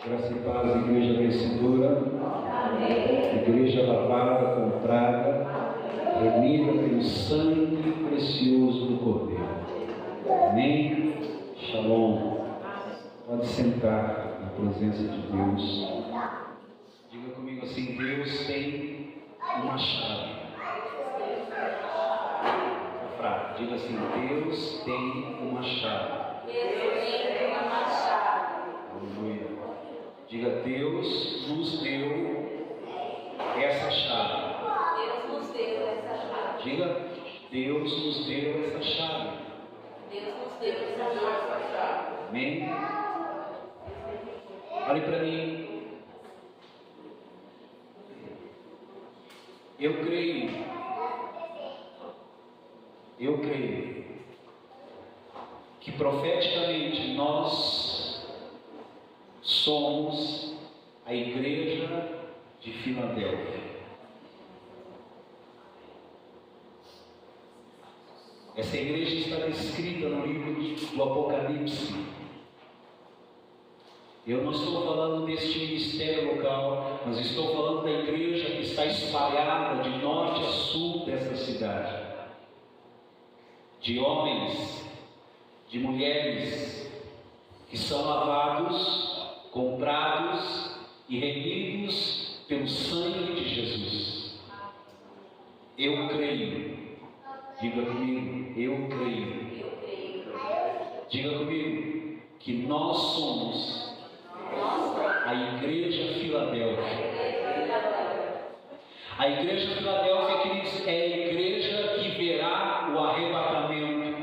Graça e paz, igreja vencedora, igreja lavada, comprada, remida pelo sangue precioso do Cordeiro. Amém? Shalom. Pode sentar na presença de Deus. Diga comigo assim: Deus tem uma chave. Diga assim: Deus tem uma chave. Aleluia. Diga: Deus nos deu essa chave. Diga: Deus nos deu essa chave. Amém? Olhe para mim. Eu creio que profeticamente nós somos a igreja de Filadélfia. Essa igreja está descrita no livro do Apocalipse. Eu não estou falando deste ministério local, mas estou falando da igreja que está espalhada de norte a sul dessa cidade. De homens, de mulheres que são lavados, comprados e remidos pelo sangue de Jesus. Eu creio. Diga comigo: eu creio. Diga comigo que nós somos a igreja Filadélfia. A igreja Filadélfia, queridos, é a igreja que verá o arrebatamento.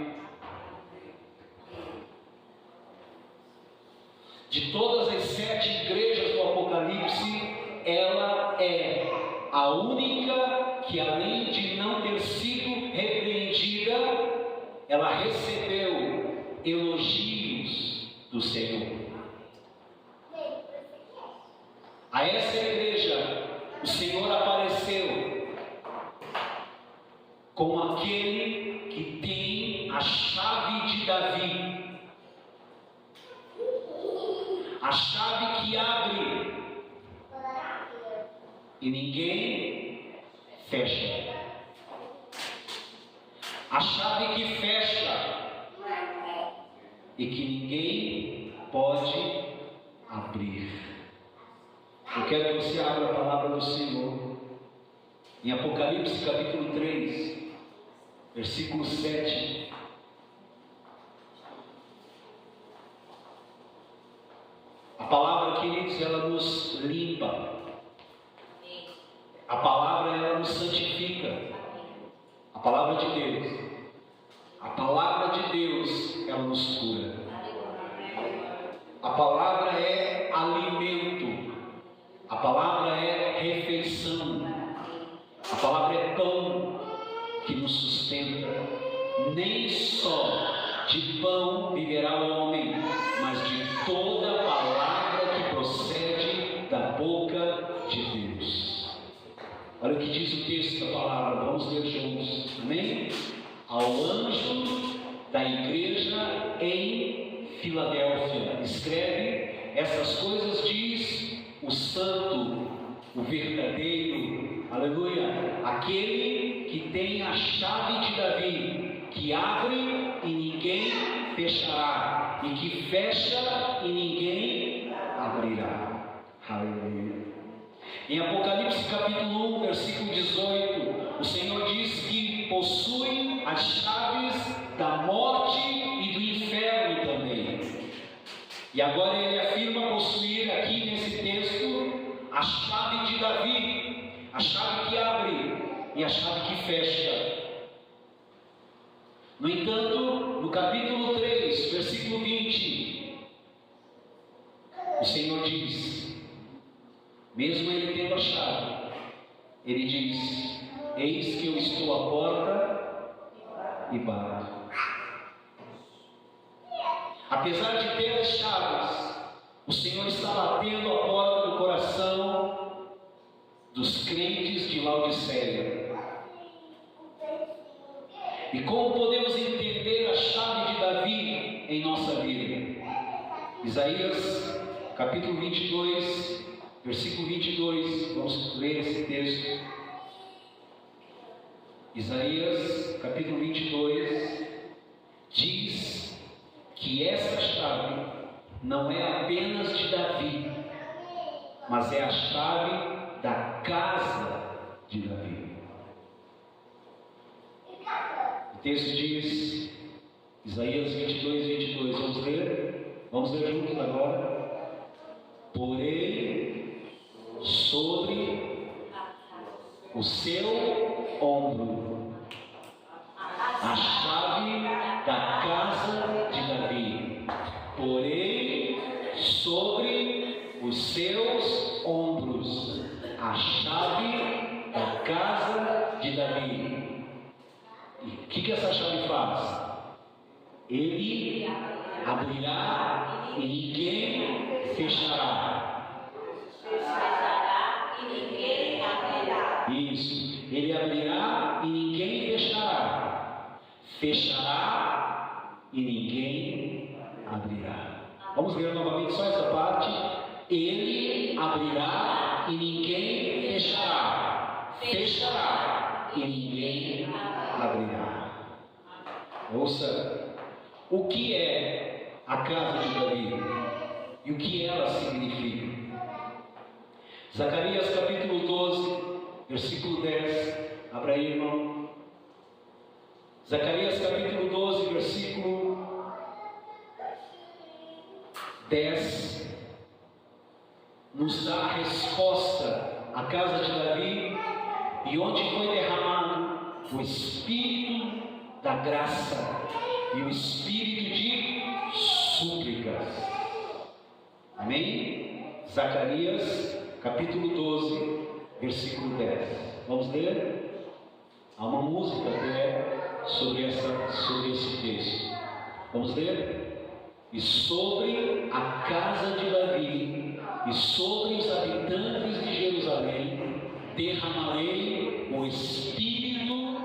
De todas as 7 igrejas do Apocalipse, ela é a única que, além de não ter sido repreendida, ela recebeu elogios do Senhor. A essa igreja, o Senhor apareceu como aquele que tem a chave de Davi, a chave que abre e ninguém fecha, a chave que fecha e que ninguém pode abrir. Eu quero que você abra a palavra do Senhor em Apocalipse capítulo 3, versículo 7. A palavra, queridos, ela nos limpa. A palavra, ela nos santifica. A palavra de Deus. A palavra de Deus, ela nos cura. A palavra é alimento. A palavra é refeição. A palavra é pão que nos sustenta. Nem só de pão viverá o homem, mas de toda palavra que procede da boca de Deus. Olha o que diz o texto da palavra. Vamos ler juntos. Amém? Ao anjo da igreja em Filadélfia, escreve: essas coisas diz o santo, o verdadeiro, aleluia, aquele que tem a chave de Davi, que abre e ninguém fechará, e que fecha e ninguém abrirá. Aleluia. Em Apocalipse capítulo 1, versículo 18, o Senhor diz que possui as chaves da morte e do inferno também. E agora ele afirma possuir aqui nesse texto a chave de Davi, a chave que abre e a chave que fecha. No entanto, no capítulo 3, versículo 20, o Senhor diz, mesmo ele tendo a chave, ele diz: eis que eu estou à porta e bato. Apesar de ter as chaves, o Senhor está batendo a porta do coração dos crentes de Laodiceia. E como podemos entender a chave de Davi em nossa vida? Isaías capítulo 22, versículo 22, vamos ler esse texto. Isaías, capítulo 22, diz que essa chave não é apenas de Davi, mas é a chave da casa de Davi. O texto diz, Isaías 22, 22, vamos ler? Vamos ler juntos agora. Porém, sobre o seu ombro, a chave da casa de Davi. Porém, sobre os seus ombros, a chave da casa de Davi. E o que essa chave faz? Ele abrirá e ninguém fechará. Fechará e ninguém abrirá. Isso. Ele abrirá e ninguém fechará. Fechará e ninguém abrirá. Vamos ler novamente só essa parte. Ele abrirá e ninguém fechará. Fechará e ninguém abrirá. Ouça, o que é a casa de Davi e o que ela significa? Zacarias capítulo 12, versículo 10. Abra aí, irmão. Zacarias capítulo 12, versículo 10 nos dá a resposta à casa de Davi e onde foi derramado o Espírito da graça e o Espírito de súplicas. Amém? Zacarias capítulo 12, versículo 10. Vamos ler? Há uma música até sobre esse texto. Vamos ler? E sobre a casa de Davi e sobre os habitantes de Jerusalém derramarei o Espírito,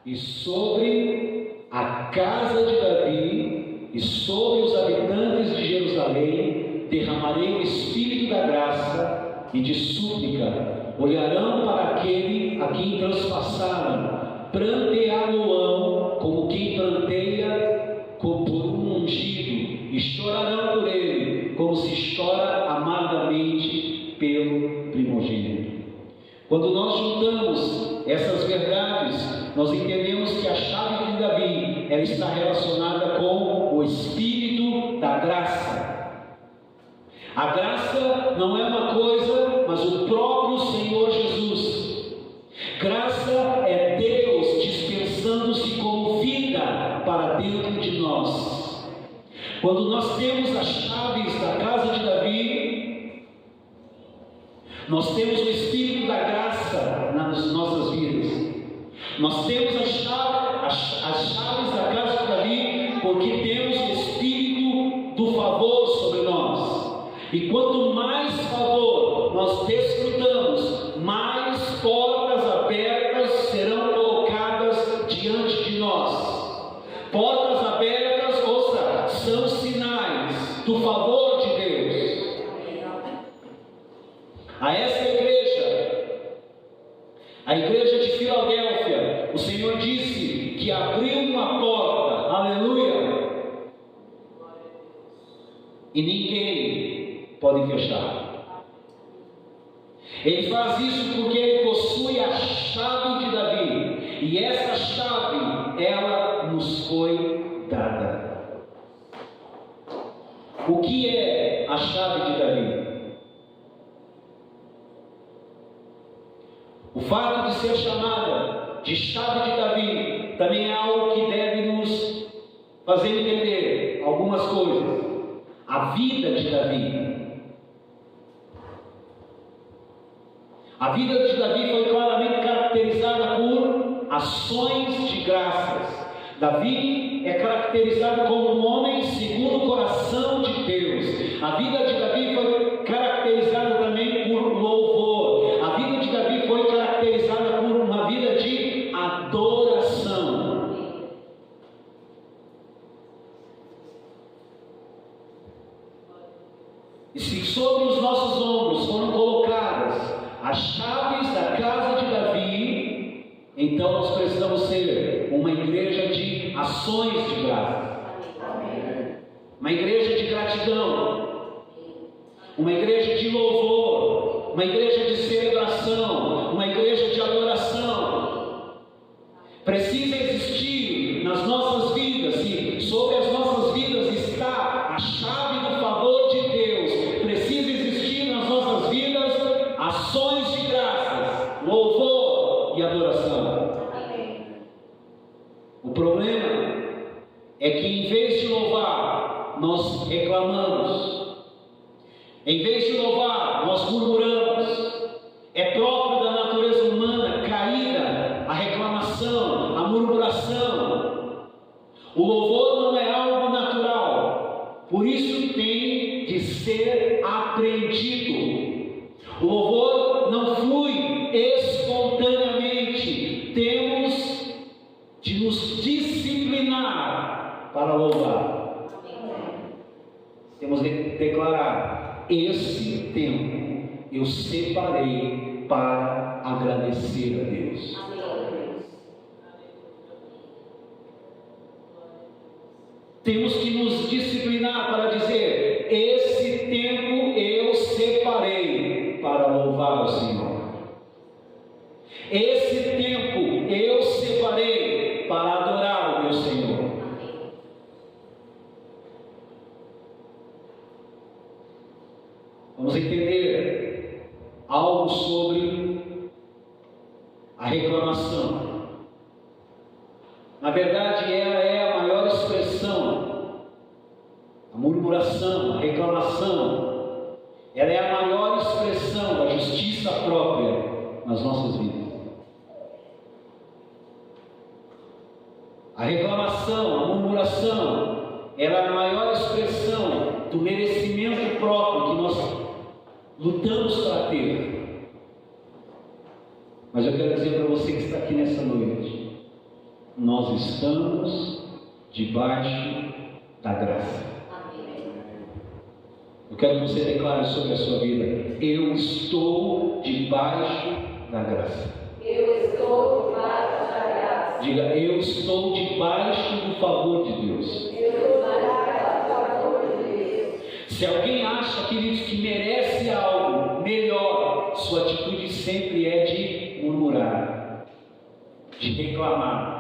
e sobre a casa de Davi e sobre os habitantes de Jerusalém derramarei o Espírito da graça e de súplica. Olharão para aquele a quem transpassaram, prantear-lo-ão como quem pranteia por um ungido, e chorarão por ele, como se chora amargamente pelo primogênito. Quando nós juntamos essas verdades, nós entendemos que a chave de Davi, ela está relacionada com o Espírito da graça. A graça não é uma coisa, mas o próprio Senhor Jesus. Graça é Deus dispensando-se como vida para dentro de nós. Quando nós temos as chaves da casa de Davi, nós temos o Espírito da graça nas nossas vidas. Nós temos as chaves da casa de Davi, porque temos o Espírito do favor sobre nós. E quanto mais favor nós desfrutamos, mais portas abertas serão colocadas diante de nós. Portas abertas, ouça, são sinais do favor de Deus. A essa igreja, a igreja de Filadélfia, o Senhor disse que abriu uma porta, aleluia, e ninguém pode fechar. Ele faz isso porque ele possui a chave de Davi, e essa chave, ela nos foi dada. O que é a chave de Davi? O fato de ser chamada de chave de Davi também é algo que deve nos fazer entender algumas coisas. A vida de Davi. A vida de Davi foi claramente caracterizada por ações de graças. Davi é caracterizado como um homem segundo o coração de Deus. A vida de Davi foi caracterizada também por louvor. A vida de Davi foi caracterizada por uma vida de adoração. E se sobre os nossos ombros foram colocadas as chaves da casa de Davi, então nós precisamos ser uma igreja de ações de graça, uma igreja de gratidão, uma igreja de louvor, uma igreja de celebração, uma igreja de adoração. Precisa existir nas nossas vidas, e sobre as nossas vidas está a chave do favor de Deus. Precisa existir nas nossas vidas ações de graças, louvor e adoração. O problema é que em vez de louvar, nós reclamamos. Em vez de louvar, nós murmuramos. É próprio da natureza humana caída a reclamação, a murmuração. O louvor não é algo natural, por isso tem de ser aprendido. O louvor não flui espontaneamente, temos de nos disciplinar para louvar. Temos de declarar: esse tempo eu separei para agradecer a Deus. Temos que nos disciplinar para dizer: esse tempo eu separei para louvar ao Senhor. Esse tempo eu separei para adorar o meu Senhor. Vamos entender algo sobre a reclamação. Na verdade, ela é a maior expressão, a murmuração, a reclamação, ela é a maior expressão da justiça própria nas nossas vidas. A reclamação, a murmuração, ela é a maior expressão do merecimento próprio que nós lutamos para ter. Mas eu quero dizer para você que está aqui nessa noite: nós estamos debaixo da graça. Eu quero que você declare sobre a sua vida: eu estou debaixo da graça. Eu estou debaixo da graça. Diga: eu estou debaixo do favor de Deus. Eu estou debaixo do favor de Deus. Se alguém acha, queridos, que merece algo melhor, sua atitude sempre é de murmurar, de reclamar.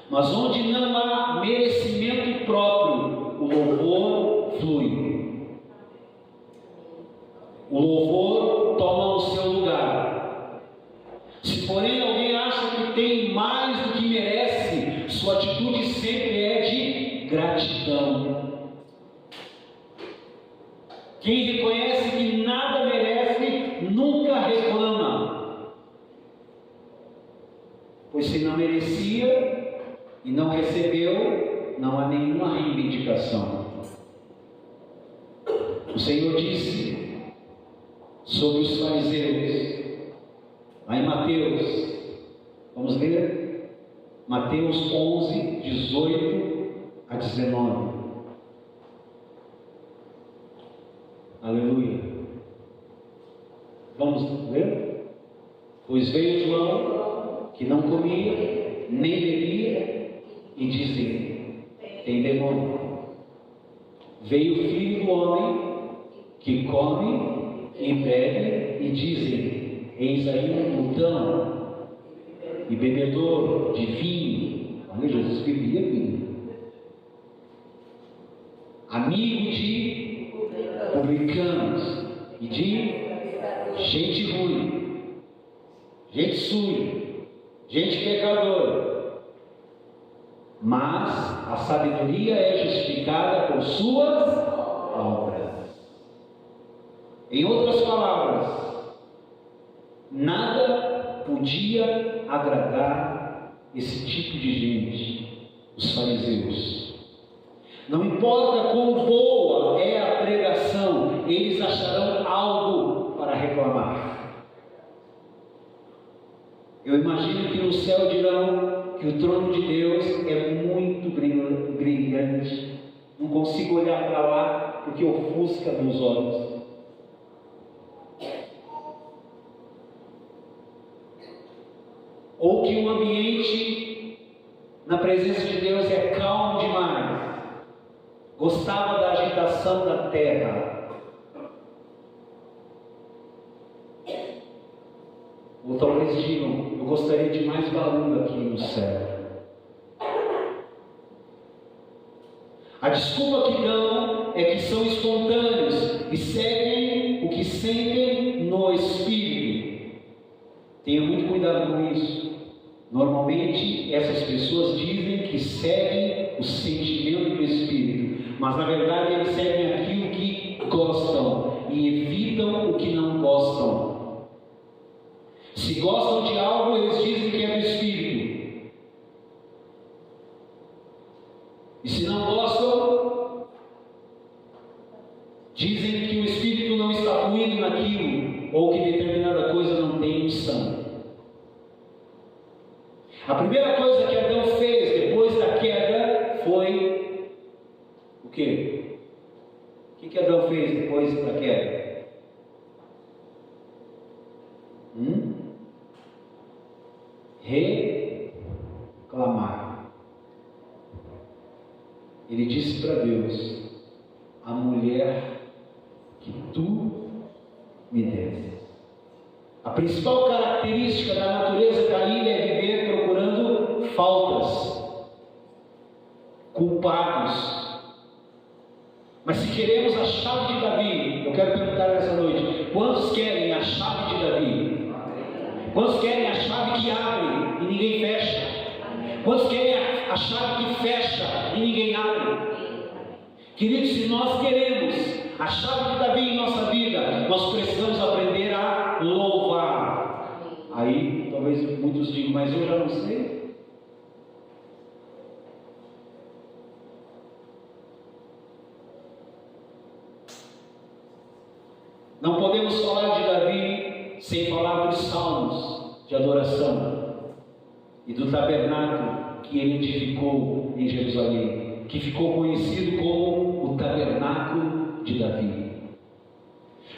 Mas onde não há merecimento próprio, o louvor flui. O louvor toma o seu lugar. Se porém alguém acha que tem mais do que merece, sua atitude sempre é de gratidão. Quem reconhece que nada merece, nunca reclama. Pois se não merecia e não recebeu, não há nenhuma reivindicação. O Senhor disse sobre os fariseus, lá em Mateus, vamos ler? Mateus 11, 18 a 19. Aleluia. Vamos ler? Pois veio João, que não comia, nem bebia, e dizia: tem demônio. Veio o Filho do Homem, que come e bebe, e dizem: eis aí um glutão e bebedor de vinho. Olha, Jesus bebia vinho. Amigo de publicanos e de gente ruim, gente suja, gente pecadora. Mas a sabedoria é justificada por suas obras. Em outras palavras, nada podia agradar esse tipo de gente, os fariseus. Não importa quão boa é a pregação, eles acharão algo para reclamar. Eu imagino que no céu dirão que o trono de Deus é muito brilhante. Não consigo olhar para lá o que ofusca meus olhos. Ou que o ambiente na presença de Deus é calmo demais. Gostava da agitação da terra. Ou talvez digam, eu gostaria de mais barulho aqui no céu. A desculpa que dão é que são espontâneos e seguem o que sentem no Espírito. Tenha muito cuidado com isso. Normalmente essas pessoas dizem que seguem o sentimento do Espírito, mas na verdade eles seguem aquilo que gostam e evitam o que não gostam. Se gostam de algo, eles dizem que é do Espírito. E se não gostam, dizem que o Espírito não está fluindo naquilo, ou que determinada coisa não tem unção. A primeira coisa que Adão fez depois da queda foi o quê? O que Adão fez depois da queda? Reclamar. Ele disse para Deus: a mulher que tu me deste. A principal característica da natureza caída é viver procurando faltas, culpados. Mas se queremos a chave de Davi, eu quero perguntar nessa noite: quantos querem a chave de Davi? Quantos querem a chave que abre e ninguém fecha? Quantos querem a chave que fecha e ninguém abre? Queridos, se nós queremos a chave de Davi em nossa vida, nós precisamos aprender a louvar. Aí, talvez muitos digam, mas eu já não sei. Não podemos falar de Davi sem falar dos salmos de adoração e do tabernáculo que ele edificou em Jerusalém, que ficou conhecido como o tabernáculo de Davi.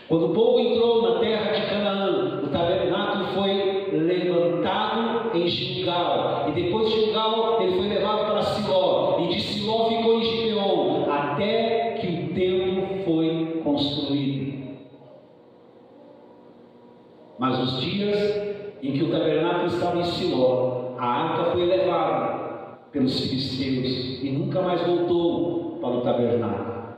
Quando o povo entrou na terra de Canaã, o tabernáculo foi levantado em Gilgal, e depois de Gilgal ele foi levado para Siló, e de Siló ficou em Gibeon, até que o templo foi construído. Mas os dias em que o tabernáculo estava em Siló, a arca foi levada pelos filisteus e nunca mais voltou para o tabernáculo.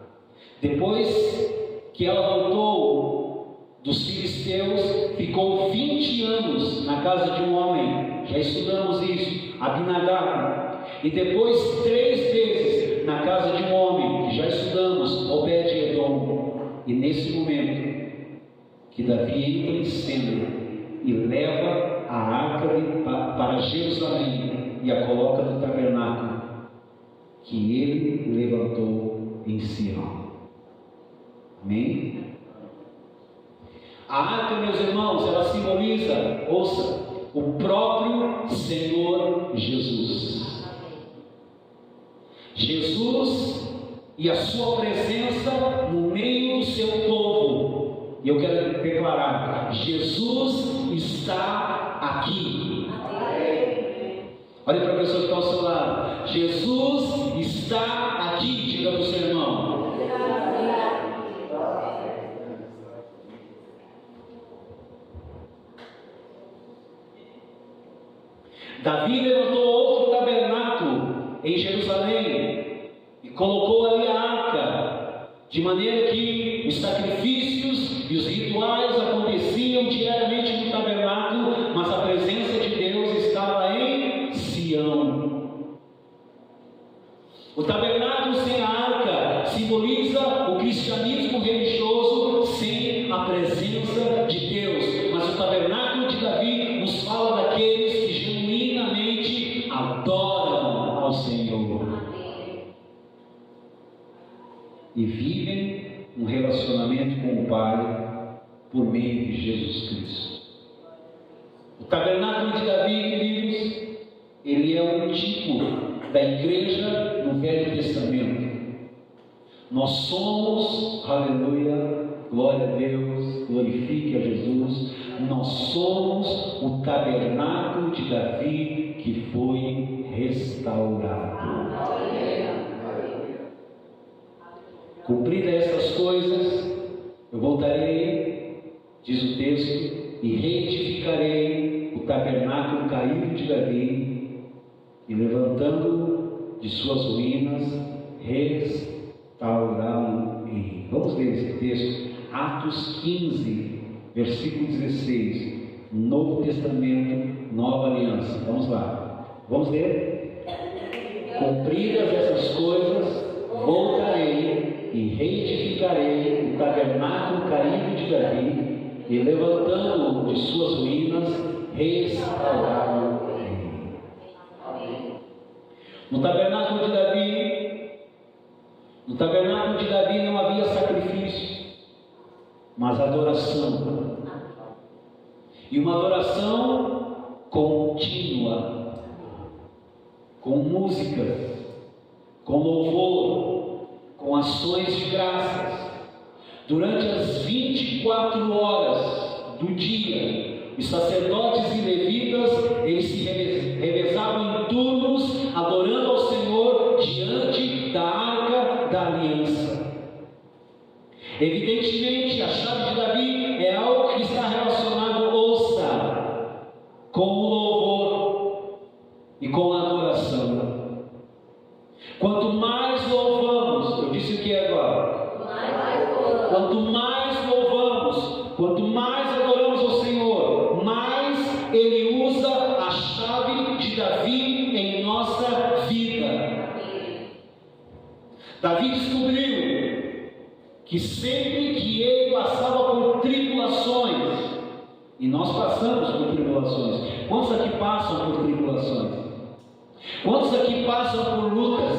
Depois que ela voltou dos filisteus, ficou 20 anos na casa de um homem, já estudamos isso, Abinadab, e depois 3 vezes na casa de um homem, que já estudamos, Obed-edom. E nesse momento que Davi entra em cena e leva a arca para Jerusalém e a coloca no tabernáculo que ele levantou em Sião. Amém? A arca, meus irmãos, ela simboliza, ouça, o próprio Senhor Jesus. Jesus e a sua presença no meio do seu povo. E eu quero declarar: Jesus está aqui. Olha para a pessoa que está ao seu lado. Jesus está aqui. Diga para o seu irmão. Davi levantou outro tabernáculo em Jerusalém e colocou ali a arca, de maneira que os sacrifícios e os rituais aconteciam diariamente no tabernáculo, mas a presença de Deus estava em Sião. O tabernáculo sem a arca simboliza o cristianismo religioso sem a presença de Deus, mas o tabernáculo de Davi nos fala daqueles que genuinamente adoram ao Senhor e vivem um relacionamento com o Pai por meio de Jesus Cristo. O tabernáculo de Davi, queridos, ele é um tipo da igreja no Velho Testamento. Nós somos, aleluia, glória a Deus, glorifique a Jesus, nós somos o tabernáculo de Davi que foi restaurado. Cumpridas essas coisas, eu voltarei, diz o texto, e reedificarei o tabernáculo caído de Davi, e levantando de suas ruínas, restaurá-lo-ei. Vamos ler esse texto, Atos 15, versículo 16, Novo Testamento, Nova Aliança. Vamos lá, vamos ler? Cumpridas essas coisas, voltarei e reedificarei o tabernáculo caído de Davi, e levantando-o de suas ruínas, restaurá-lo-ei. No tabernáculo de Davi não havia sacrifício, mas adoração. E uma adoração contínua, com músicas, com louvor, com ações de graças. Durante as 24 horas do dia, os sacerdotes e levitas, eles se revezavam em turnos, adorando ao Senhor diante da arca da aliança. Evidentemente, a chave de Davi é algo que está relacionado, ouça, com o louvor e com a adoração. Quanto mais louvamos, eu disse o que agora? Quanto mais louvamos, quanto mais adoramos ao Senhor, mais Ele usa a chave de Davi em nossa vida. Davi descobriu que sempre que ele passava por tribulações, e nós passamos por tribulações, quantos aqui passam por tribulações? Quantos aqui passam por lutas?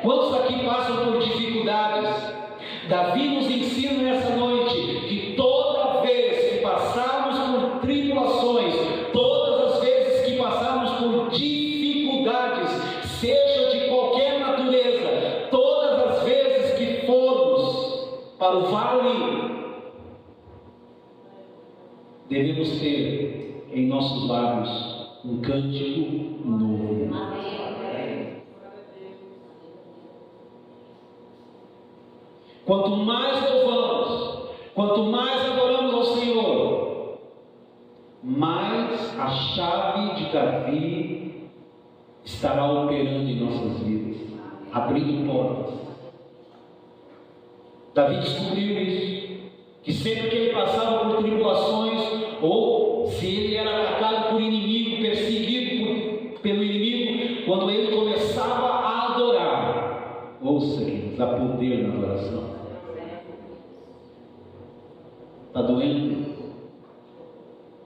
Quantos aqui passam por dificuldades? Davi nos ensina nessa noite que toda vez que passarmos por tribulações, todas as vezes que passarmos por dificuldades, seja de qualquer natureza, todas as vezes que formos para o vale, devemos ter em nossos lábios um cântico novo. Quanto mais louvamos, quanto mais adoramos ao Senhor, mais a chave de Davi estará operando em nossas vidas, abrindo portas. Davi descobriu isso, que sempre que ele passava por tribulações, ou se ele era atacado por inimigo, perseguido pelo inimigo, quando ele começava a adorar, ouça, queridos, há poder na adoração. Está doendo?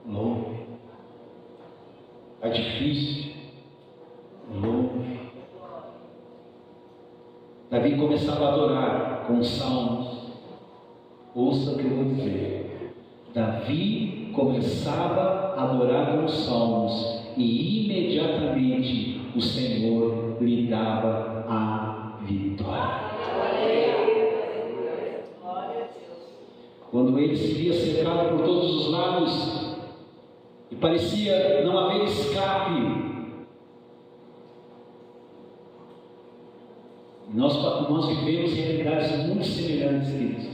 Louve. Está difícil? Louve. Davi começava a adorar com salmos. Ouça o que eu vou dizer. Davi começava a adorar com salmos, e imediatamente o Senhor lhe dava a vitória. Quando ele se via cercado por todos os lados e parecia não haver escape, nós vivemos realidades muito semelhantes, queridos,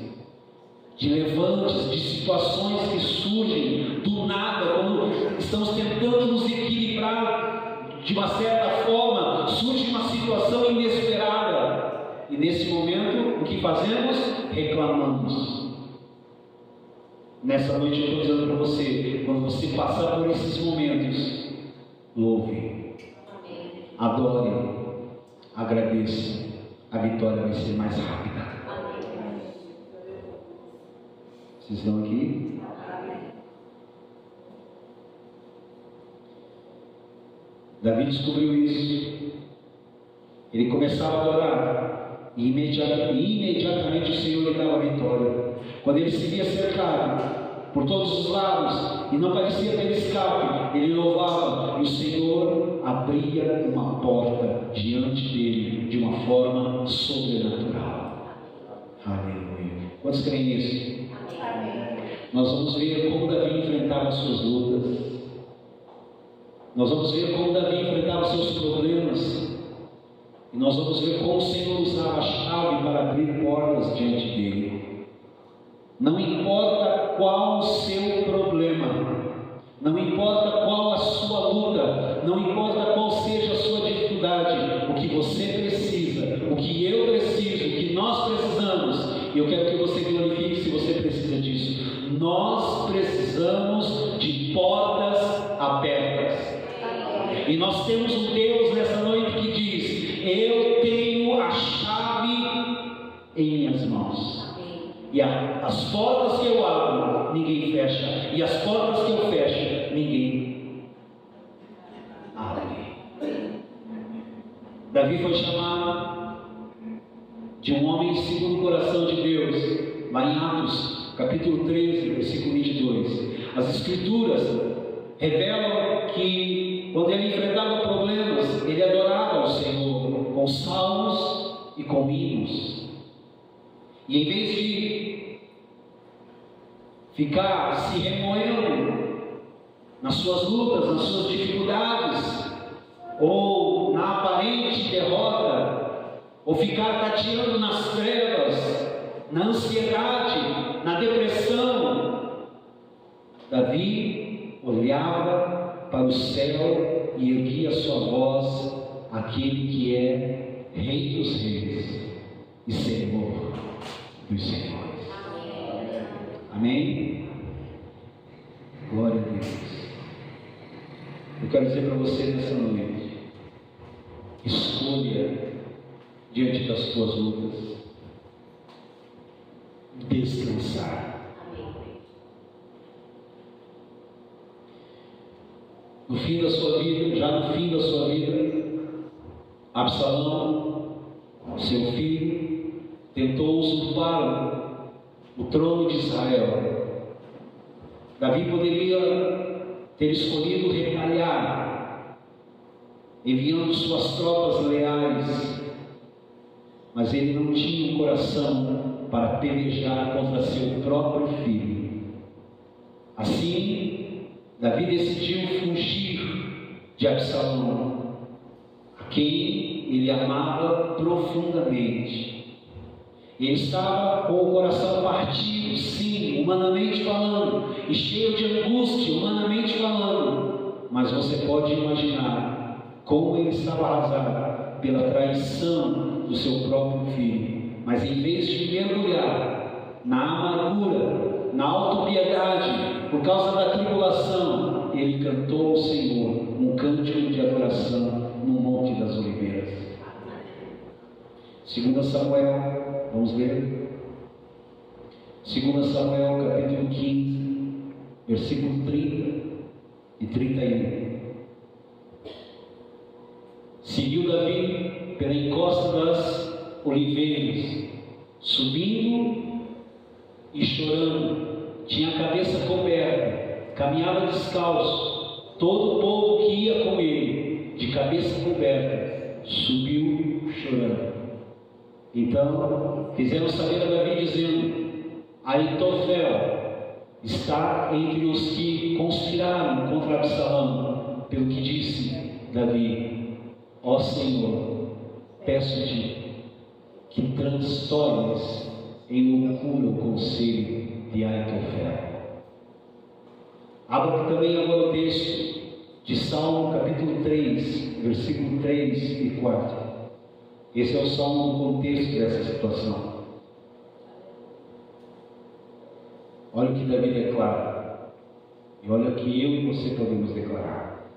de levantes, de situações que surgem do nada, quando estamos tentando nos equilibrar de uma certa forma, surge uma situação inesperada, e nesse momento o que fazemos? Reclamamos. Nessa noite eu estou dizendo para você, quando você passar por esses momentos, louve, adore, agradeça, a vitória vai ser mais rápida. Vocês estão aqui? Davi descobriu isso. Ele começava a adorar, e imediatamente o Senhor lhe dava a vitória. Quando ele se via cercado por todos os lados e não parecia ter escape, ele louvava, e o Senhor abria uma porta diante dele de uma forma sobrenatural. Aleluia. Quantos creem nisso? Amém. Nós vamos ver como Davi enfrentava as suas lutas. Nós vamos ver como Davi enfrentava os seus problemas. E nós vamos ver como o Senhor usava a chave para abrir portas diante dele. Não importa qual o seu problema, não importa qual a sua luta, não importa qual seja a sua dificuldade, o que você precisa, o que eu preciso, o que nós precisamos, e eu quero que você glorifique se você precisa disso. Nós precisamos de portas abertas. E nós temos um Deus nessa noite que diz: eu tenho a chave em minhas mãos. E as portas que eu abro, ninguém fecha. E as portas que eu fecho, ninguém abre. Davi foi chamado de um homem segundo o coração de Deus, lá em Atos, capítulo 13, versículo 22. As Escrituras revelam que quando ele enfrentava problemas, ele adorava ao Senhor com salmos e com hinos. E em vez de ficar se remoendo nas suas lutas, nas suas dificuldades, ou na aparente derrota, ou ficar tateando nas trevas, na ansiedade, na depressão, Davi olhava para o céu e erguia sua voz àquele que é Rei dos Reis e Senhor dos Senhores. Amém? Glória a Deus. Eu quero dizer para você nessa noite: escolha diante das tuas lutas descansar. No fim da sua vida, já no fim da sua vida, Absalão, seu filho, tentou usurpar o trono de Israel. Davi poderia ter escolhido retalhar, enviando suas tropas leais, mas ele não tinha um coração para pelejar contra seu próprio filho. Assim, Davi decidiu fugir de Absalão, a quem ele amava profundamente. Ele estava com o coração partido, sim, humanamente falando, e cheio de angústia, humanamente falando. Mas você pode imaginar como ele estava arrasado pela traição do seu próprio filho. Mas em vez de mergulhar na amargura, na autopiedade, por causa da tribulação, ele cantou ao Senhor um cântico de adoração no Monte das Oliveiras. 2 Samuel, vamos ler? 2 Samuel capítulo 15, versículo 30 e 31. Seguiu Davi pela encosta das oliveiras, subindo e chorando. Tinha a cabeça coberta, caminhava descalço. Todo o povo que ia com ele, de cabeça coberta, subiu chorando. Então fizeram saber a Davi, dizendo: Aitofel está entre os que conspiraram contra Absalão. Pelo que disse Davi: ó Senhor, peço-te que transtornes em loucura o conselho de Aitofel. Abra também agora o texto de Salmo capítulo 3, versículo 3 e 4. Esse é o salmo do contexto dessa situação. Olha o que Davi declara, e olha o que eu e você podemos declarar.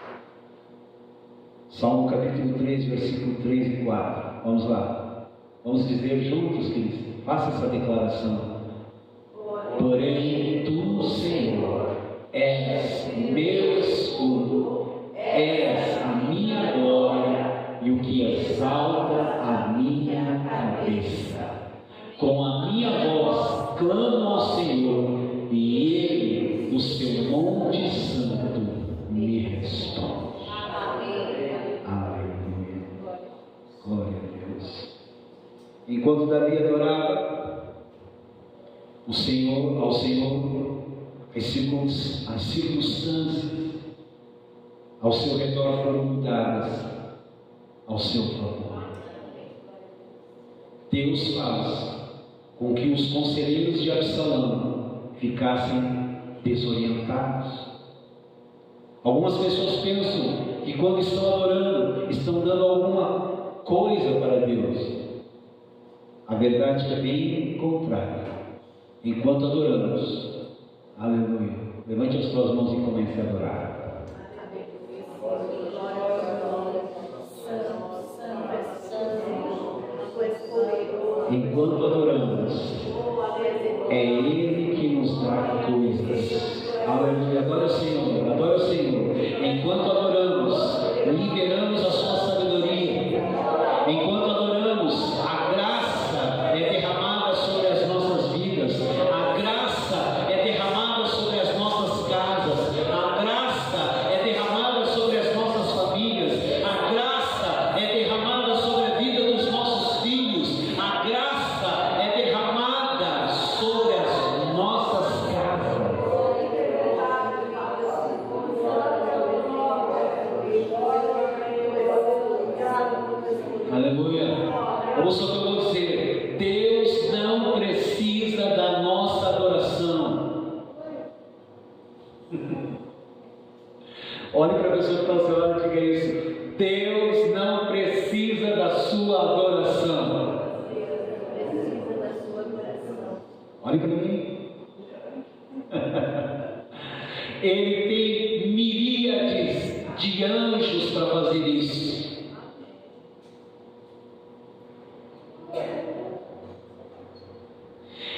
Salmo capítulo 3, versículo 3 e 4. Vamos lá. Vamos dizer juntos, queridos. Faça essa declaração. Porém, tu, Senhor, és meu escudo, és a minha glória e o que exalta a minha cabeça. Com a minha voz clamo ao Senhor, e Ele, do seu monte santo, me responde. Aleluia. Glória a Deus. Enquanto Davi adorava, ao Senhor as circunstâncias ao seu redor foram mudadas ao seu favor. Deus faz com que os conselheiros de Absalão ficassem desorientados. Algumas pessoas pensam que quando estão adorando, estão dando alguma coisa para Deus. A verdade é bem contrária. Enquanto adoramos, aleluia, levante as suas mãos e comece a adorar. Enquanto adoramos, é Ele que nos dá coisas. Aleluia, adora o Senhor, adora o Senhor. Enquanto adoramos, liberamos a sua sabedoria. Enquanto adoramos, a graça é derramada sobre as nossas vidas. A graça é derramada sobre as nossas casas. A graça é derramada sobre as nossas famílias. A graça é derramada sobre a vida dos nossos filhos. A graça é derramada sobre as nossas casas. Aleluia. Ouça o que eu vou dizer. Deus não precisa da nossa adoração. Olhe para a pessoa que está ao seu lado e diga isso. Deus não precisa da sua adoração. Olhe para mim. Ele tem miríades de anjos para fazer isso.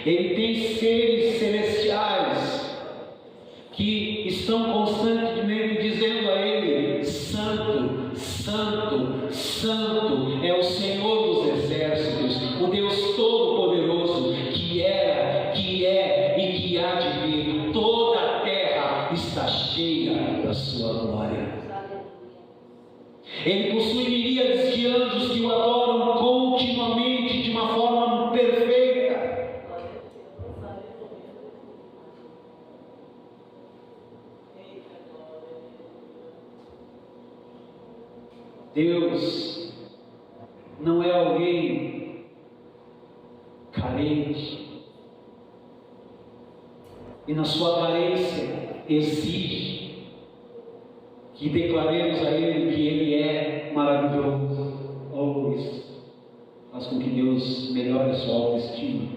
Ele tem seres celestiais que estão constantemente dizendo a Ele: Santo, Santo, Santo é o Senhor dos exércitos, o Deus Todo-Poderoso, que era, que é e que há de vir. Toda a terra está cheia da sua glória. Ele possui miríades de anjos que o adoram continuamente de uma forma perfeita. Deus não é alguém carente, e na sua carência exige que declaremos a Ele que Ele é maravilhoso. Oh, isso faz com que Deus melhore a sua autoestima.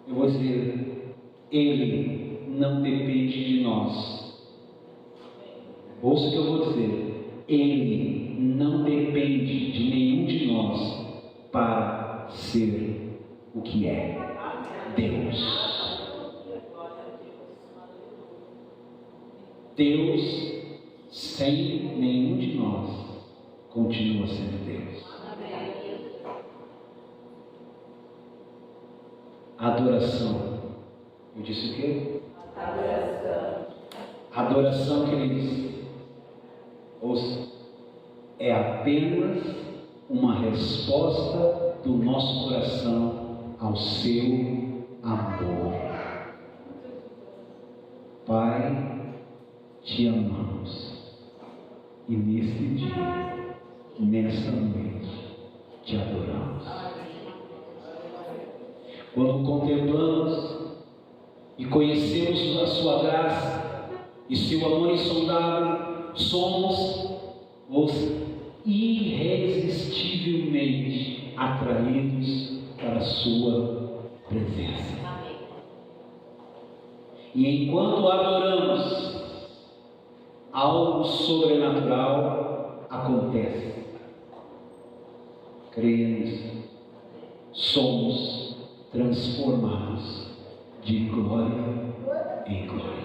Eu vou dizer, Ele não depende de nós. Ouça o que eu vou dizer. Ele não depende de nenhum de nós para ser o que é Deus. Deus, sem nenhum de nós, continua sendo Deus. Adoração. Eu disse o quê? Adoração, queridos. Ouça, é apenas uma resposta do nosso coração ao seu amor. Pai, te amamos, e nesse dia, nessa noite, te adoramos. Quando contemplamos e conhecemos a sua graça e seu amor insondável, somos irresistivelmente atraídos para a sua presença. E enquanto adoramos, algo sobrenatural acontece. Creia nisso. Somos transformados de glória em glória,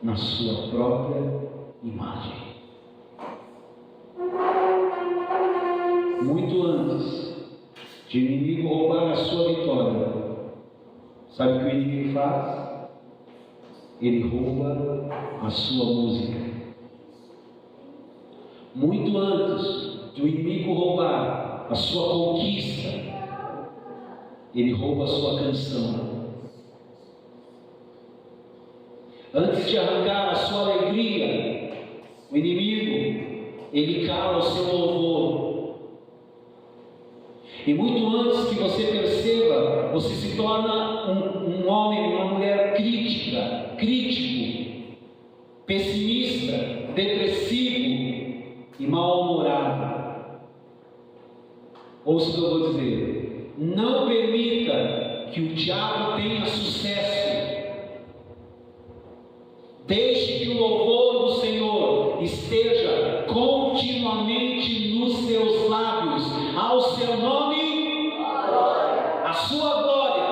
na sua própria imagem. Muito antes de o inimigo roubar a sua vitória, sabe o que o inimigo faz? Ele rouba a sua música. Muito antes de o inimigo roubar a sua conquista, ele rouba a sua canção. Antes de arrancar a sua alegria, o inimigo, ele cala o seu louvor. E muito antes que você perceba, você se torna um homem, uma mulher crítico, pessimista, depressivo e mal-humorado. Ouça o que eu vou dizer. Não permita que o diabo tenha sucesso. Deixe que o louvor do Senhor esteja continuamente nos seus lábios. Ao seu nome, a sua glória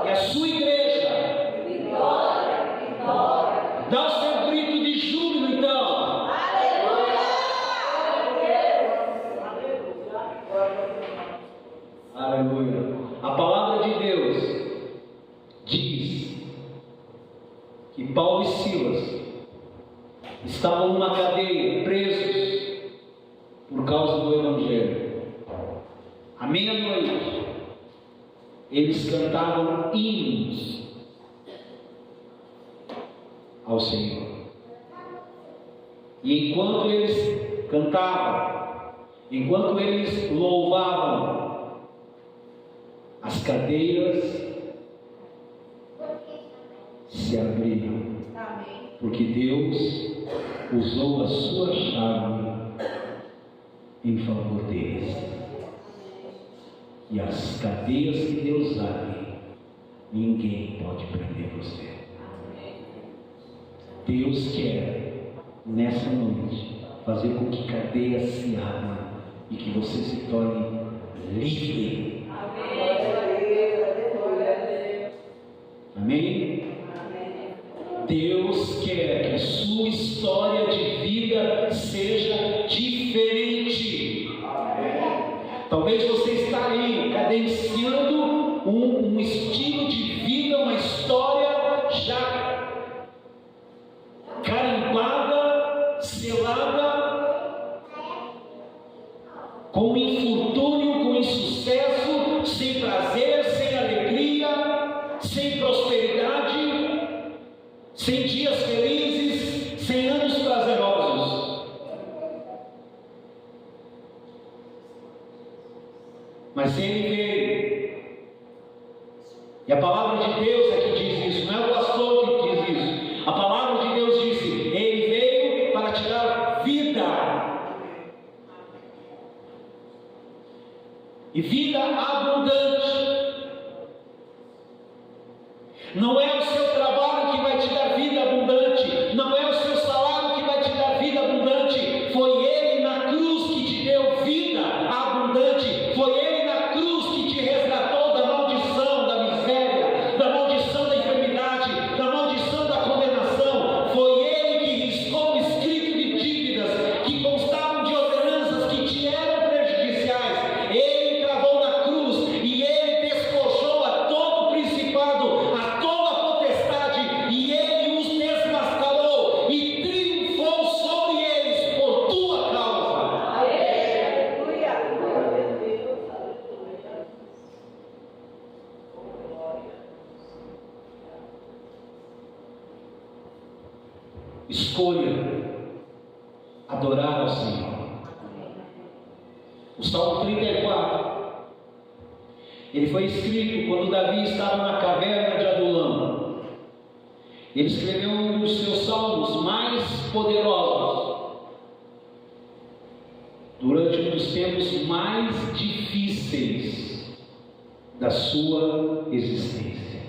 e a sua igreja. Dá o seu grito de júbilo, então. Aleluia. A palavra de Deus diz que Paulo e Silas estavam numa cadeia, presos por causa do Evangelho. À meia-noite, eles cantavam hinos ao Senhor. E enquanto eles cantavam, enquanto eles louvavam, as cadeias se abriram. Porque Deus usou a sua chave em favor deles. E as cadeias que Deus abre, ninguém pode prender você. Deus quer, nessa noite, fazer com que cadeias se abram e que você se torne livre. Amém? Deus quer que a sua história de vida seja diferente. Talvez você está aí cadenciando um estilo de vida, uma história já carimbada, selada, com infortúnio, com insucesso, sem prazer, sem alegria, sem prosperidade, sem dias felizes, sem anos prazerosos. Mas Ele veio, e a palavra de Deus é que diz isso, não é o pastor que diz isso. A palavra de Deus disse: Ele veio para te dar vida, e vida abundante. Não é o seu trabalho que vai te dar vida abundante, não é o seu salário que vai te dar vida abundante. Foi Ele na cruz que te deu vida abundante. Foi Ele na cruz que te resgatou da maldição, da miséria, da maldição da enfermidade, da maldição da condenação. Foi Ele que riscou o escrito de dívidas que constavam de ordenanças que te eram prejudiciais. Ele cravou na cruz e Ele despojou a todo o principado, a toda a potestade, e Ele os desmascarou e triunfou sobre eles por tua causa. Escolha adorar ao Senhor. O Salmo 34, ele foi escrito quando Davi estava na caverna de Adulam. Ele escreveu um dos seus salmos mais poderosos durante um dos tempos mais difíceis da sua existência.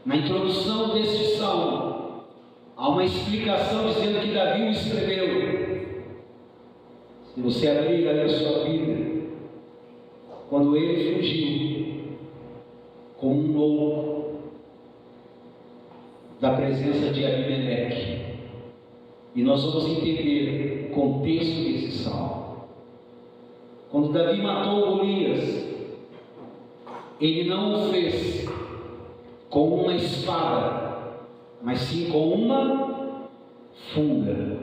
Na introdução deste salmo, há uma explicação dizendo que Davi o escreveu. Se você abrir aí a sua Bíblia, quando ele fugiu como um louco da presença de Abimeleque, e nós vamos entender o contexto desse salmo. Quando Davi matou Golias, ele não o fez com uma espada, mas sim com uma funda.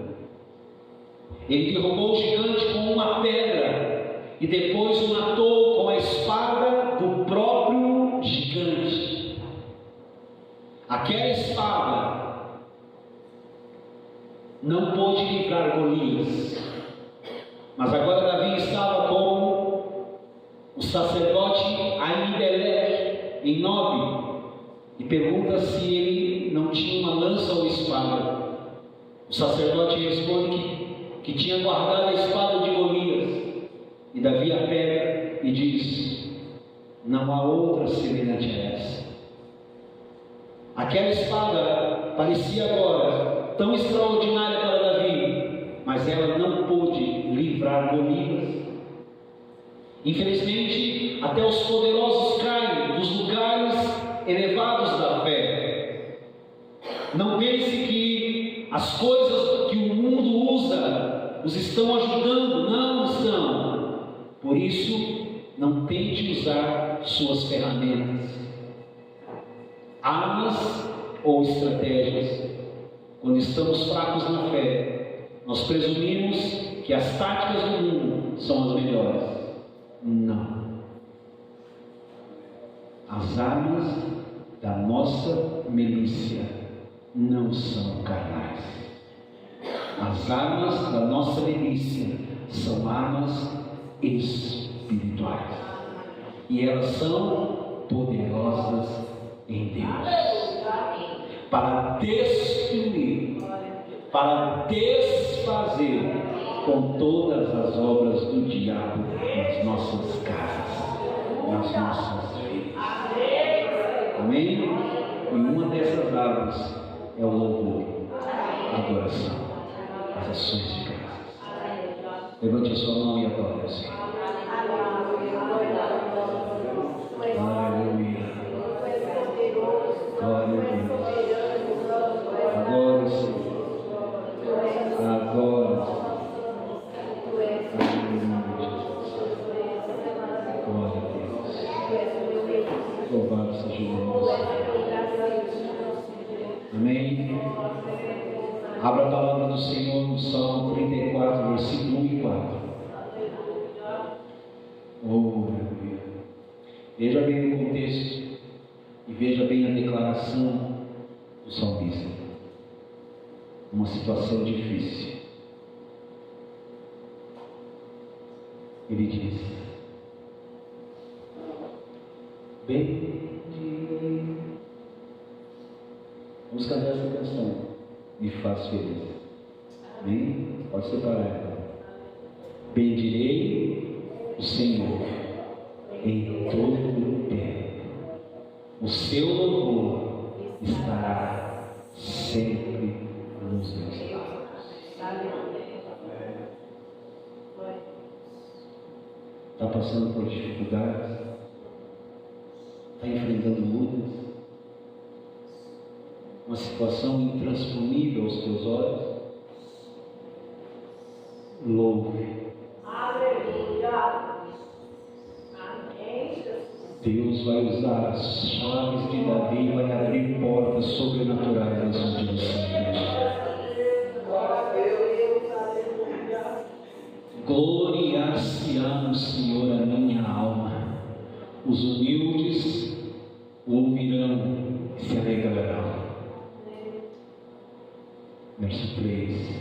Ele derrubou o gigante com uma pedra, e depois o matou com a espada do próprio gigante. Aquela espada não pôde livrar Golias, mas agora Davi estava com o sacerdote Aimeleque em Nob e pergunta se ele não tinha uma lança ou espada. O sacerdote responde que tinha guardado a espada de Golias, e Davi a pega e diz: não há outra semelhante a essa. Aquela espada parecia agora tão extraordinária para Davi, mas ela não pôde livrar Golias. Infelizmente, até os poderosos caem dos lugares elevados da fé. Não pense que as coisas que o mundo usa os estão ajudando, não estão. Por isso, não tente usar suas ferramentas, armas ou estratégias. Quando estamos fracos na fé, nós presumimos que as táticas do mundo são as melhores. Não. As armas da nossa milícia não são carnais. As armas da nossa milícia são armas espirituais, e elas são poderosas em Deus para destruir, para desfazer com todas as obras do diabo nas nossas casas, nas nossas vidas. Amém? E uma dessas armas é o louvor, a adoração, as ações de graças. Levante a sua mão e adore o Senhor. Aleluia. Glória a Deus. Agora o Senhor. Agora. Glória a Deus. Louvado seja o nome do Senhor. Amém. Abra a palavra do Senhor no Salmo 34, versículo 1 e 4. Oh, aleluia. Veja bem o contexto e veja bem a declaração do salmista. Uma situação difícil. Ele diz: bendirei. Vamos cantar essa canção. Me faz feliz. Amém? Pode separar ela. Bendirei o Senhor em todo o tempo. O seu louvor estará sempre nos meus lábios. Está passando por dificuldades? Está enfrentando lutas? Uma situação intransponível aos teus olhos? Louve. Aleluia. Amém. Deus vai usar as chaves de Davi e vai abrir portas sobrenaturais na sua direção. Gloriar-se-á no Senhor a minha alma. Os humildes o ouvirão e se alegrarão. Verso 3: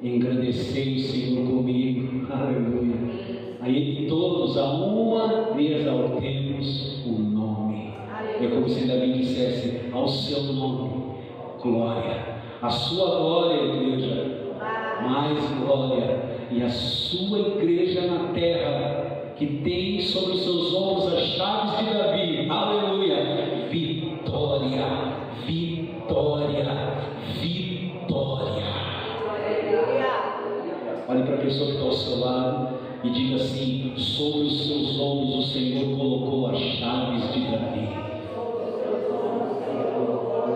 engrandecei o Senhor comigo, aleluia. A Ele todos, a uma lhe exaltemos o nome. É como se Davi dissesse: ao seu nome, glória. A sua glória, igreja, mais glória. E a sua igreja na terra, que tem sobre os seus ombros as chaves de Davi, aleluia. Vitória, vitória, vitória. Olhe para a pessoa que está ao seu lado e diga assim: sobre os seus ombros o Senhor colocou as chaves de Davi.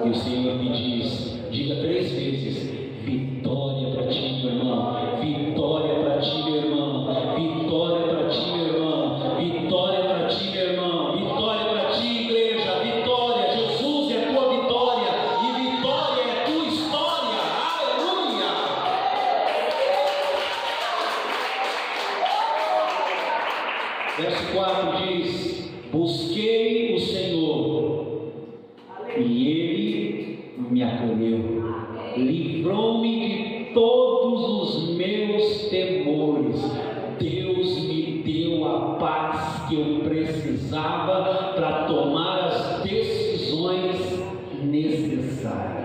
E o Senhor me diz, diga 3 vezes: vitória para ti, meu irmão. Vitória para ti, meu irmão. Vitória para ti, meu irmão. Vitória para ti, meu irmão. Vitória para ti, igreja. Vitória. Jesus é a tua vitória. E vitória é a tua história. Aleluia. precisava para tomar as decisões necessárias.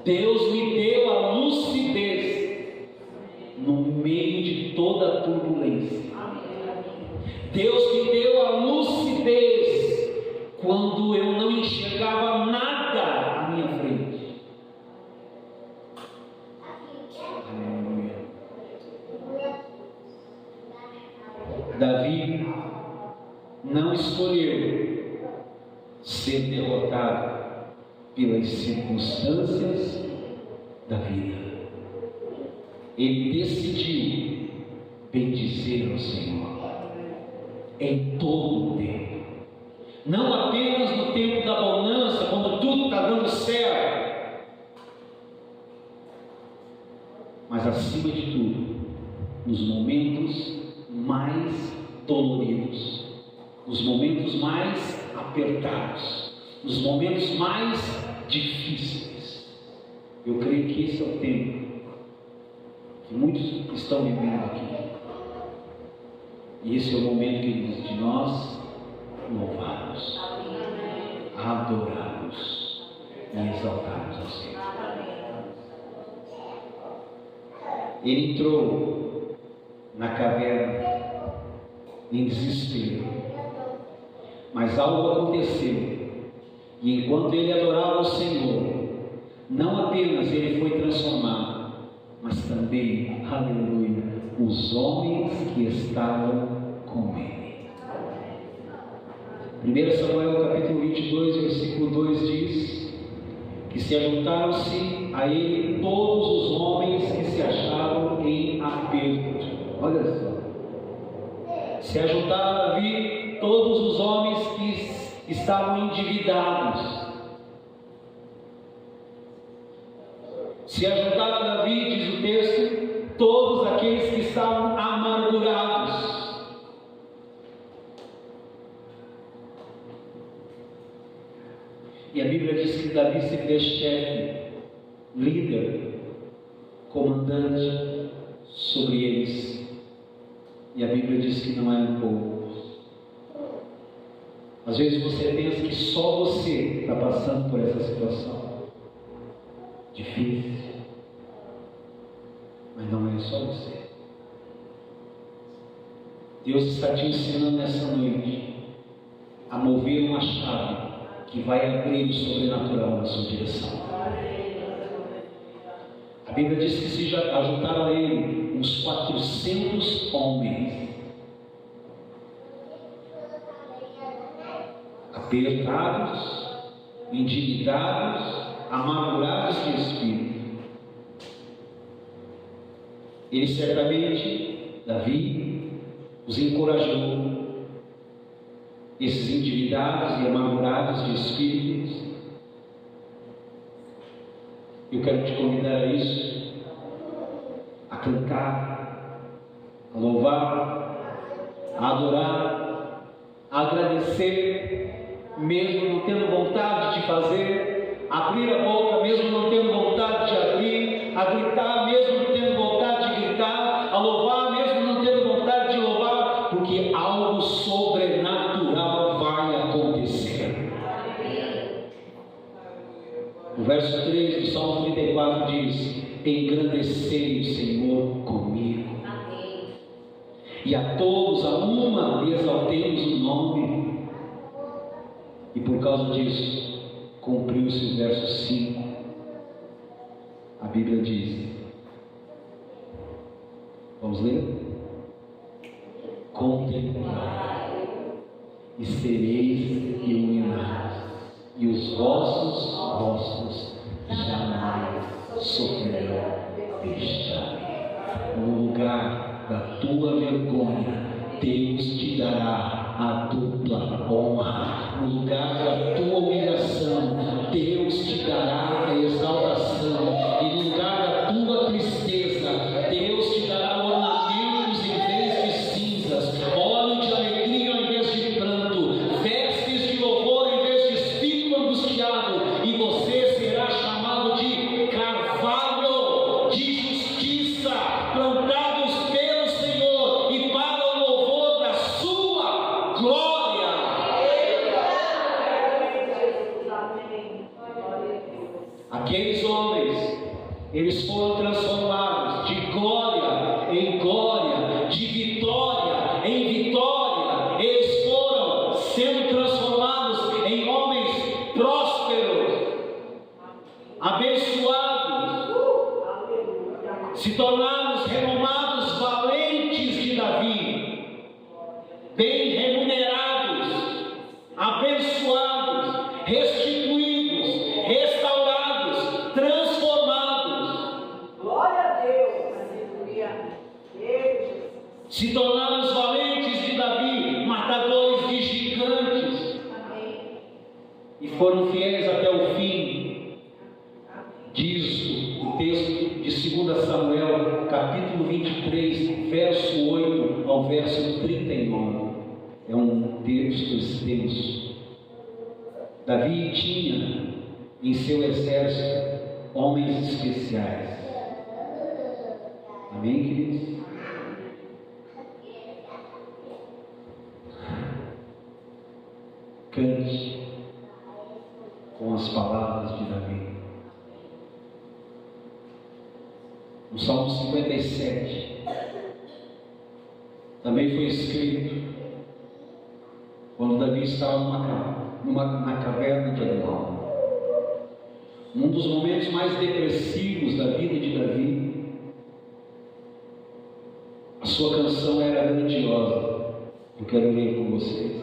Deus me deu a lucidez no meio de toda a turbulência. Deus me deu a lucidez quando eu não enxergava nada à minha frente. Aleluia. Davi não escolheu ser derrotado pelas circunstâncias da vida. Ele decidiu bendizer ao Senhor em todo o tempo, não apenas no tempo da bonança, quando tudo está dando certo, mas acima de tudo, nos momentos mais doloridos, nos momentos mais apertados, nos momentos mais difíceis. Eu creio que esse é o tempo que muitos estão vivendo aqui. E esse é o momento, queridos, de nós louvarmos, adorarmos e exaltarmos ao Senhor. Ele entrou na caverna em desespero, mas algo aconteceu. E enquanto ele adorava o Senhor, não apenas ele foi transformado, mas também, aleluia, os homens que estavam com ele. 1 Samuel capítulo 22, versículo 2 diz que se ajuntaram-se a ele todos os homens que se achavam em aperto. Olha só. Se ajuntaram a Davi todos os homens que estavam endividados. Se ajuntaram a Davi, diz o texto, todos aqueles que estavam amargurados. E a Bíblia diz que Davi se fez chefe, líder, comandante sobre eles. E a Bíblia diz que não eram poucos. Às vezes você pensa que só você está passando por essa situação difícil, mas não é só você. Deus está te ensinando nessa noite a mover uma chave que vai abrir o sobrenatural na sua direção. A Bíblia diz que se ajuntaram a ele uns 400 homens, apertados, endividados, amargurados de espírito. Ele certamente, Davi, os encorajou, esses endividados e amargurados de espíritos. Eu quero te convidar a isso, a cantar, a louvar, a adorar, a agradecer, mesmo não tendo vontade de fazer, abrir a boca, mesmo não tendo vontade de abrir, a gritar, mesmo não tendo vontade de gritar, a louvar, mesmo não tendo vontade de louvar, porque algo sobrenatural vai acontecer. O verso 3 do Salmo 34 diz: engrandecei o Senhor comigo, e a todos a uma lhe exaltemos o nome. E por causa disso, cumpriu-se o verso 5. A Bíblia diz, vamos ler? Contemplai e sereis iluminados, e os vossos rostos jamais sofrerão vexame. No lugar da tua vergonha, Deus te dará a dupla honra. No lugar da tua humilhação, Deus te dará a exaltação. E no lugar da tua tristeza, Deus te dará ornamentos em vez de cinzas, óleo de alegria ao invés de pranto, vestes de louvor em vez de espírito angustiado, e você será chamado de carvalho de justiça, plantado eles foram transformados de glória em glória, de vitória em vitória. Eles foram sendo transformados em homens prósperos, abençoados, se tornaram renomados valentes de Davi, bem remunerados, abençoados, restituídos, restaurados, transformados. Glória a Deus. Aleluia. Se tornaram os valentes de Davi, matadores de gigantes. Amém. E foram fiéis até o fim. Diz o texto de 2 Samuel, capítulo 23, verso 8 ao verso 39. É um texto extenso. Davi tinha em seu exército homens especiais. Amém, queridos? Cante com as palavras de Davi. No Salmo 57 também foi escrito quando Davi estava na caverna de Adulão. Um dos momentos mais depressivos da vida de Davi, a sua canção era grandiosa. Eu quero ler com vocês.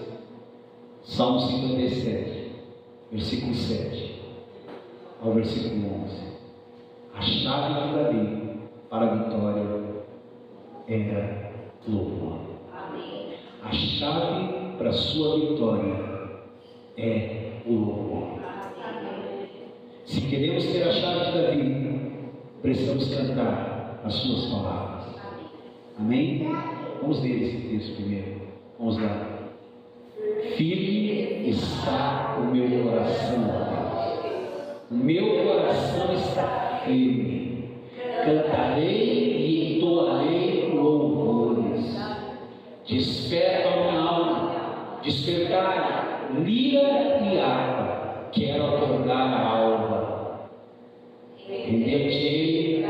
Salmo 57, versículo 7 ao versículo 11. A chave de Davi para a vitória era louvor. A chave para a sua vitória é o louvor. Se queremos ter a chave de Davi, precisamos cantar as suas palavras. Amém? Vamos ler esse texto primeiro. Vamos lá. Firme está o meu coração, Deus. O meu coração está firme. Cantarei e entoarei louvores. Desperta a minha alma. Despertai, lira e harpa. Quero acordar a alma. Render-te-ei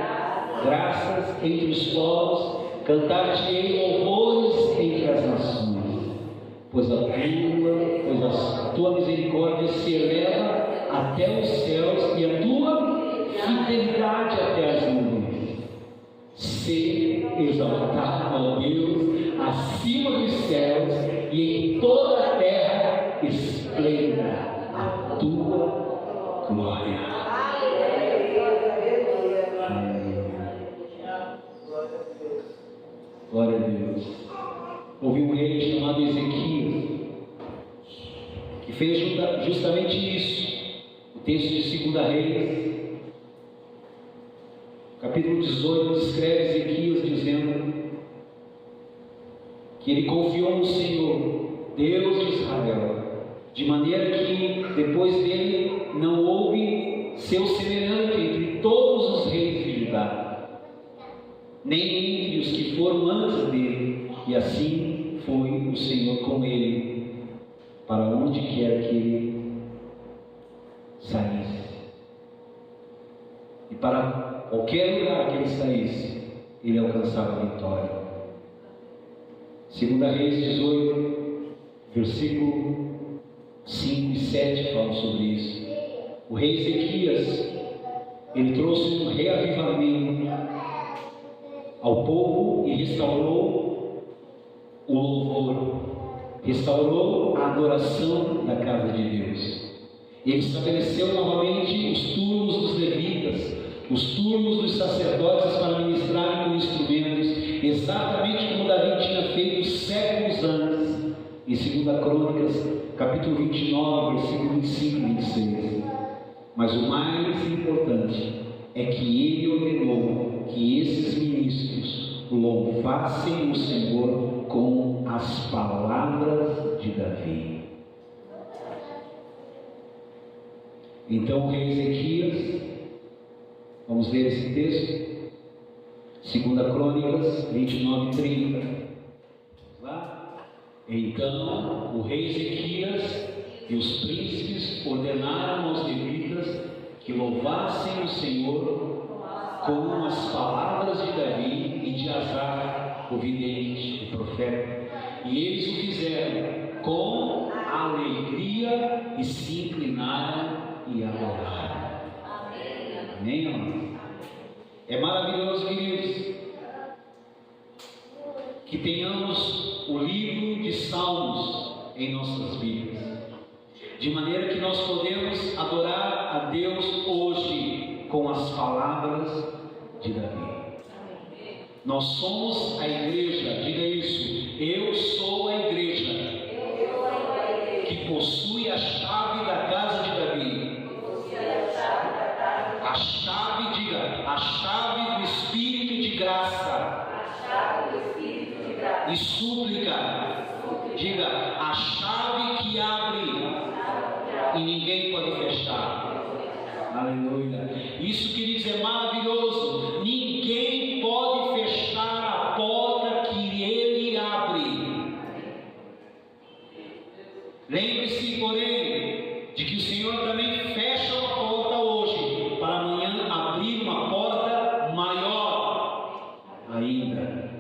graças entre os povos. Cantar-te-ei louvores entre as nações. Pois a tua misericórdia se eleva até os céus e a tua fidelidade até as nuvens. Ser exaltado, ó Deus, acima dos céus e em toda a terra esplenda a tua glória. Glória a Deus. Houve um rei chamado Ezequias que fez justamente isso. O texto de 2 Reis, capítulo 18, descreve Ezequias dizendo que ele confiou no Senhor, Deus de Israel, de maneira que depois dele não houve seu semelhante entre todos os reis de Judá, nem entre os que foram antes dele, e assim foi o Senhor com ele, para onde quer que ele saísse. E para qualquer lugar que ele saísse, ele alcançava a vitória. 2 Reis 18, versículo 5 e 7 falam sobre isso. O rei Ezequias, ele trouxe um reavivamento ao povo e restaurou o louvor, restaurou a adoração da casa de Deus. Ele estabeleceu novamente os turnos dos levitas, os turnos dos sacerdotes para ministrarem com instrumentos, exatamente como Davi tinha feito séculos antes, em 2 Crônicas, capítulo 29, versículo 25 e 26. Mas o mais importante é que ele ordenou que esses ministros louvassem o Senhor com as palavras de Davi. Então o rei Ezequias, vamos ler esse texto, 2 Crônicas 29 e 30. Lá. Então o rei Ezequias e os príncipes ordenaram aos levitas que louvassem o Senhor com as palavras de Davi e de Asaf, o vidente, o profeta. E eles o fizeram com alegria e se inclinaram e adoraram. Amém, irmão? É maravilhoso, queridos, que tenhamos o livro de Salmos em nossas Bíblias, de maneira que nós podemos adorar a Deus hoje com as palavras de Davi. Nós somos a igreja, diga isso, eu sou a igreja que possui a chave da casa de Davi. A chave, diga, a chave do Espírito de graça e súplica. Diga, a chave que abre e ninguém pode fechar. Aleluia. Isso, queridos, é maravilhoso. Ninguém pode fechar a porta que Ele abre. Lembre-se, porém, de que o Senhor também fecha uma porta hoje, para amanhã abrir uma porta maior ainda.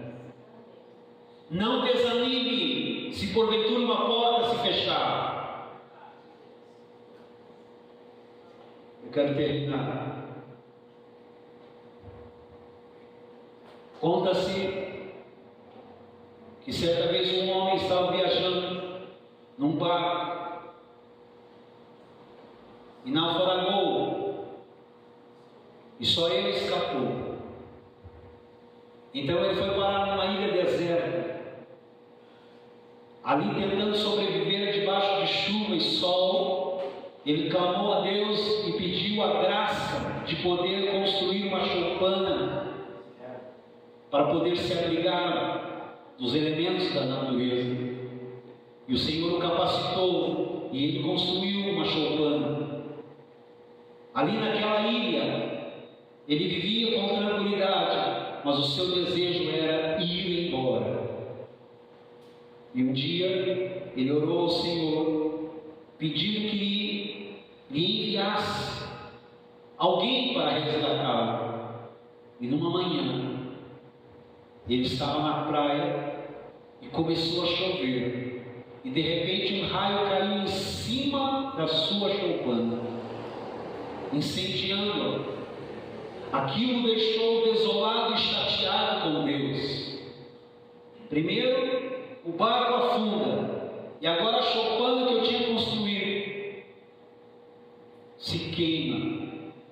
Não desanime se porventura uma porta se fechar. Eu quero terminar. Conta-se que certa vez um homem estava viajando num barco e naufragou, e só ele escapou. Então ele foi parar numa ilha deserta, ali tentando sobreviver debaixo de chuva e sol. Ele clamou a Deus e pediu a graça de poder construir uma choupana para poder se abrigar dos elementos da natureza. E o Senhor o capacitou e ele construiu uma choupana. Ali naquela ilha, ele vivia com tranquilidade, mas o seu desejo era ir embora. E um dia ele orou ao Senhor, pedindo que lhe enviasse alguém para resgatá-lo. E numa manhã, ele estava na praia e começou a chover. E de repente um raio caiu em cima da sua choupana, incendiando-a. Aquilo o deixou desolado e chateado com Deus. Primeiro, o barco afunda, e agora a choupana que eu tinha construído se queima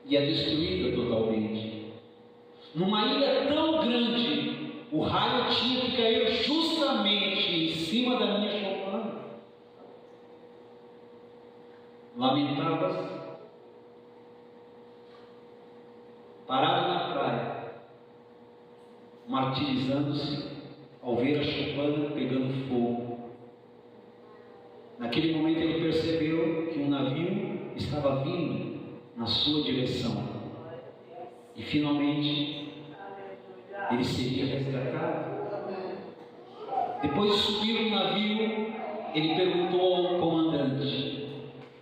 e é destruída totalmente. Numa ilha tão grande, o raio tinha que cair justamente em cima da minha choupana. Lamentava-se, parado na praia, martirizando-se ao ver a choupana pegando fogo. Naquele momento ele percebeu que um navio estava vindo na sua direção e finalmente ele seria resgatado. Depois de subir no navio, ele perguntou ao comandante: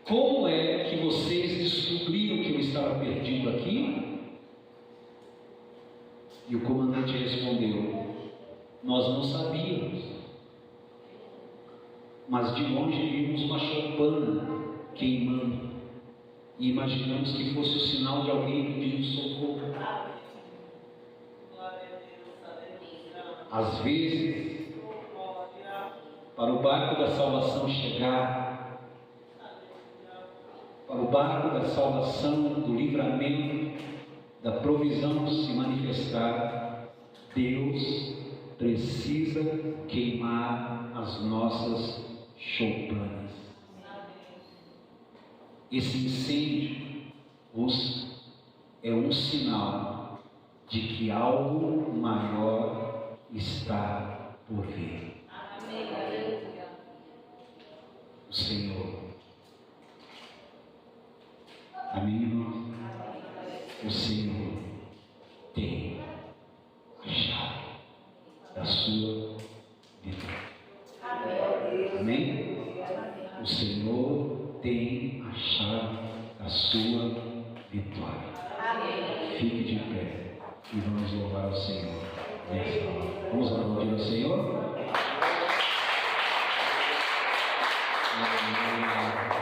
como é que vocês descobriram que eu estava perdido aqui? E o comandante respondeu: nós não sabíamos, mas de longe vimos uma choupana queimando e imaginamos que fosse o sinal de alguém pedindo socorro. Às vezes, para o barco da salvação chegar, para o barco da salvação, do livramento, da provisão se manifestar, Deus precisa queimar as nossas choupanas. Esse incêndio é um sinal de que algo maior está por vir. O Senhor. Amém, irmão? O Senhor tem a chave da sua vida. Amém? O Senhor tem a chave da sua vitória. Fique de pé. e vamos louvar ao Senhor. Vamos aplaudir ao Senhor? Amém.